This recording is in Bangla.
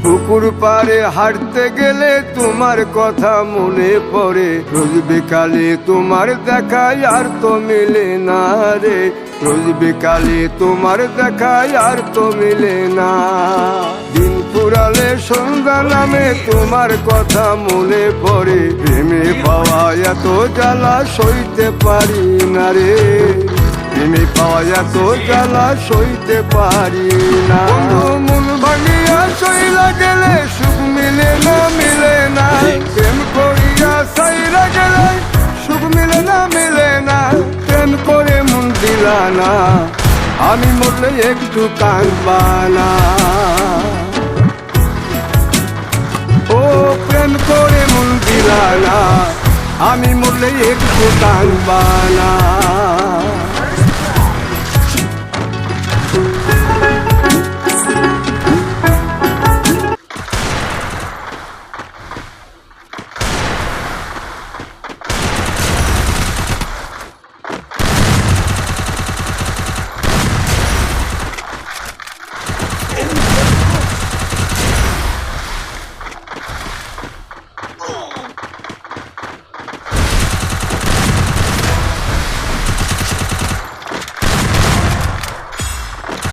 পুকুর পাড়ে হাঁটতে গেলে তোমার কথা মনে পড়ে, রোজ বিকালে তোমার দেখায় আর তো মিলে না রে, রোজ বিকালে তোমার দেখায় আর তো মিলে না। দিন ফুরালে সন্ধ্যা নামে তোমার কথা মনে পড়ে, প্রেমে পাওয়া এত জ্বালা সইতে পারি না রে, প্রেমে পাওয়া এত জ্বালা সইতে পারি না। মন ভাঙিয়া সইলা গেলে সুখ মিলে না, মিলে না, প্রেম করিয়া সাইরা গেলে সুখ মিলে না, মিলে না, প্রেম করে মন দিলা না, আমি মরলে একটু কাঁদবা না। ও প্রেম করে মন দিলা না, আমি মরলে একটু কাঁদবা না।